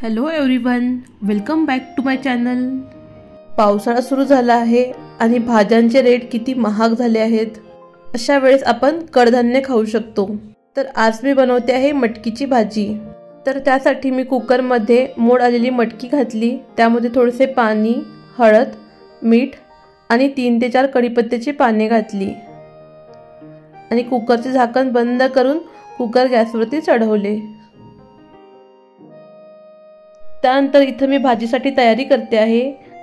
Hello everyone, welcome back to my channel. पावसाळा सुरू झाला आहे आणि भाज्यांचे रेट किती महाग झाले आहेत। अशा वेळेस आपण कडधान्य खाऊ शकतो। तर आज मी बनवते आहे मटकीची भाजी। तर त्यासाठी मी कुकरमध्ये मोड आलेली मटकी घातली, त्यामध्ये थोडेसे पाणी, हळद, मीठ आणि 3 ते 4 कढीपत्त्याची पाने घातली आणि कुकरचे झाकण बंद करून कुकर गॅसवरती चढवले। त्यानंतर इथे मी भाजीसाठी तयारी करते आहे।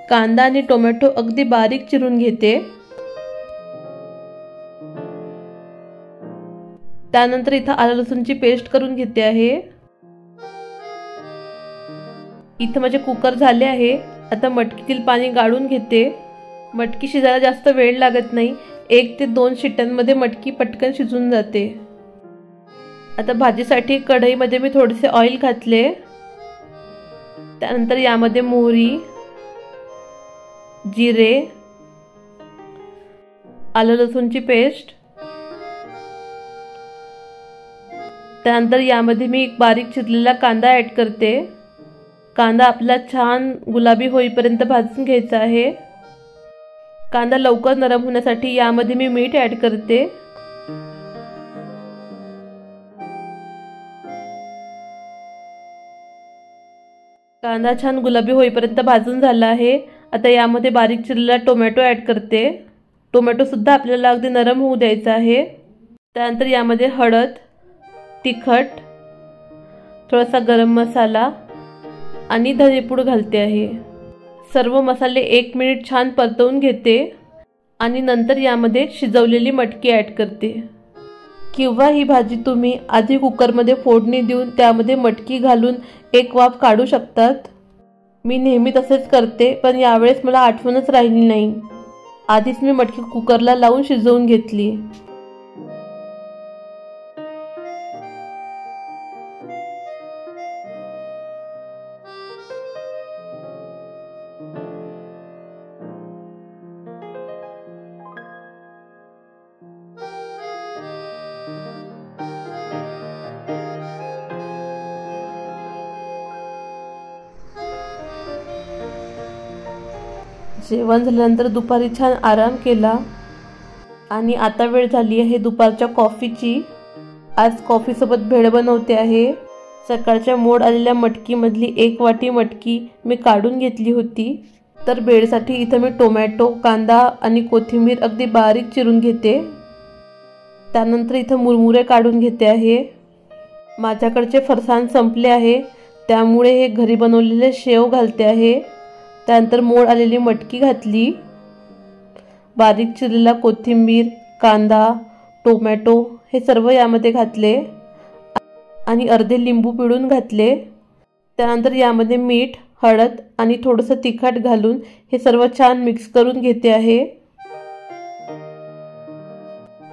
कांदा आणि टोमॅटो अगदी बारीक चिरून घेते। त्यानंतर इथे आलं लसूणची पेस्ट करून घेते आहे। इथे माझे कुकर झाले आहे। आता मटकीतील पाणी गाळून घेते। मटकी शिजायला जास्त वेळ लागत नाही, 1 ते 2 शिट्ट्यांमध्ये मटकी पटकन शिजून जाते। आता भाजीसाठी कढईमध्ये मी थोडेसे ऑइल घातले। त्यानंतर यामध्ये मोहरी, जिरे, आलं लसूणची पेस्ट, त्यानंतर यामध्ये मी एक बारीक चिरलेला कांदा ऍड करते। कांदा आपला छान गुलाबी होईपर्यंत भाजून घ्यायचा आहे। कांदा लवकर नरम होण्यासाठी यामध्ये मी मीठ ऍड करते। कांदा छान गुलाबी होईपर्यंत भाजून झाला आहे। आता यामध्ये बारीक चिरलेला टोमॅटो ऍड करते। टोमॅटो सुद्धा आपल्याला अगदी नरम होऊ द्यायचा आहे। त्यानंतर यामध्ये हळद, तिखट, थोडासा गरम मसाला आणि धनेपूड घालते आहे। सर्व मसाले 1 मिनिट छान परतवून घेते आणि नंतर यामध्ये शिजवलेली मटकी ऍड करते। किंवा ही भाजी तुम्ही आधी कुकरमध्ये फोडणी देऊन त्यामध्ये मटकी घालून एक वाफ काढू शकतात। मी नेहमी तसेच करते, पण यावेळेस मला आठवणच राहिली नाही। आधीच मी मटकी कुकरला लावून शिजवून घेतली। जेवण झाल्यानंतर दुपारी छान आराम केला आणि आता वेळ झाली आहे दुपारच्या कॉफीची। आज कॉफी सोबत भेळ बनवते आहे। सकाळच्या मोड आलेल्या मटकीमधली 1 वाटी मटकी मी काढून घेतली होती। तर भेळसाठी इथे मी टोमॅटो, कांदा आणि कोथिंबीर अगदी बारीक चिरून घेते। त्यानंतर इथे मुरमुरे काढून घेते आहे। माझ्याकडचे फरसाण संपले आहे, त्यामुळे हे घरी बनवलेले शेव घालते आहे। त्यानंतर मोड आलेली मटकी घातली, बारीक चिरलेला कोथिंबीर, कांदा, टोमॅटो हे सर्व यामध्ये घातले आणि अर्धे लिंबू पिळून घातले। त्यानंतर यामध्ये मीठ, हळद आणि थोडंसं तिखट घालून हे सर्व छान मिक्स करून घेते आहे।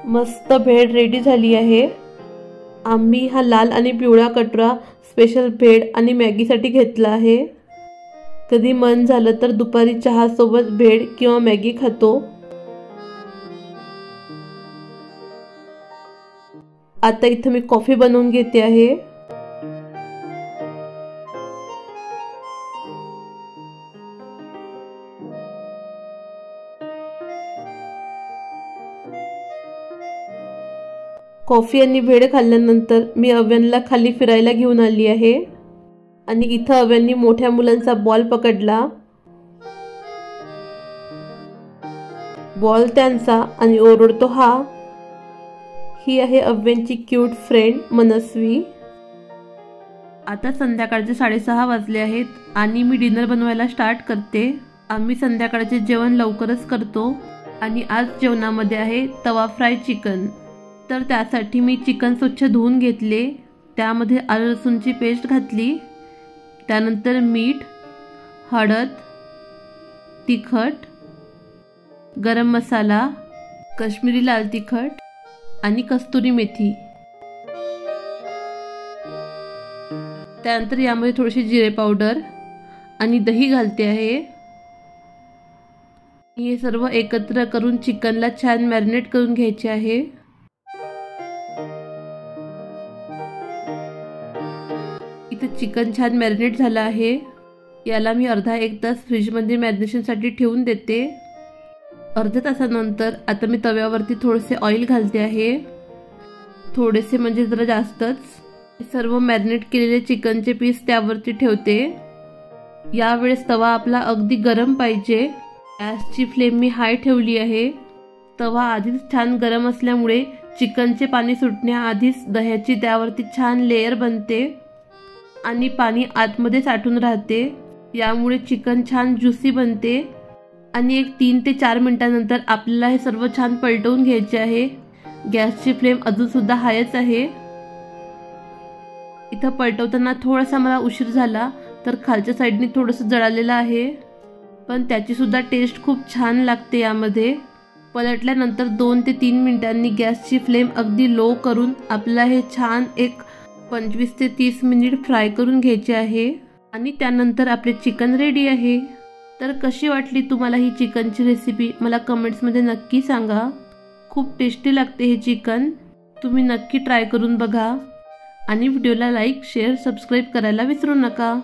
मस्त भेळ रेडी झाली आहे। आम्ही हा लाल आणि पिवळा कटोरा स्पेशल भेळ आणि मॅगीसाठी घेतला आहे। कधी मन झालं तर दुपारी चहा सोबत भेळ किंवा मॅगी खातो। आता इथे मी कॉफी बनवून घेते आहे। कॉफी आणि भेळ खाल्ल्यानंतर मी अव्यांना खाली फिरायला घेऊन आली आहे आणि इथं अव्यांनी मोठ्या मुलांचा बॉल पकडला। बॉल त्यांचा आणि ओरडतो हा। ही आहे अव्यांची क्यूट फ्रेंड मनस्वी। आता संध्याकाळचे 6:30 वाजले आहेत आणि मी डिनर बनवायला स्टार्ट करते। आम्ही संध्याकाळचे जेवण लवकरच करतो आणि आज जेवणामध्ये आहे तवा फ्राय चिकन। तर त्यासाठी मी चिकन स्वच्छ धुवून घेतले, त्यामध्ये आलं लसूणची पेस्ट घातली, त्यानंतर मीठ, हळद, तिखट, गरम मसाला, काश्मीरी लाल तिखट आणि कस्तुरी मेथी। त्यानंतर यामध्ये थोडीशी जिरे पावडर आणि दही घालते आहे। हे सर्व एकत्र करून चिकनला छान मॅरिनेट करून घ्यायचे आहे। चिकन छान मॅरिनेट झालं आहे. याला मी अर्धा एक तास फ्रीजमध्ये मॅरिनेशनसाठी ठेवून देते. अर्ध्या तासानंतर आता मी तव्यावरती थोडेसे ऑइल घालते आहे. थोडेसे म्हणजे जरा जास्तच. सर्व मॅरिनेट केलेले चिकनचे पीस त्यावरती ठेवते. यावेळेस तवा आपला अगदी गरम पाहिजे. गॅसची फ्लेम मी हाय ठेवली आहे. तवा आधीच छान गरम असल्यामुळे चिकनचे पाणी सुटण्याआधीच दह्याची त्यावरती छान लेयर बनते आणि पाणी आतमध्ये साठून राहते. यामुळे चिकन छान ज्युसी बनते. आणि एक 3 ते 4 मिनिटांनंतर आपल्याला हे सर्व छान पलटवून घ्यायचे आहे. गॅसची फ्लेम अजूनसुद्धा हायच आहे. इथं पलटवताना थोडासा मला उशीर झाला तर खालच्या साईडने थोडंसं जळालेलं आहे, पण त्याचीसुद्धा टेस्ट खूप छान लागते. यामध्ये पलटल्यानंतर 2 ते 3 मिनिटांनी गॅसची फ्लेम अगदी लो करून आपल्याला हे छान एक 25 ते 30 मिनिट फ्राय करून घ्यायचे आहे. आणि त्यानंतर आपले चिकन रेडी आहे. तर कशी वाटली तुम्हाला ही चिकनची रेसिपी मला कमेंट्समध्ये नक्की सांगा. खूप टेस्टी लागते हे चिकन. तुम्ही नक्की ट्राय करून बघा आणि व्हिडिओला लाईक, शेअर, सबस्क्राईब करायला विसरू नका.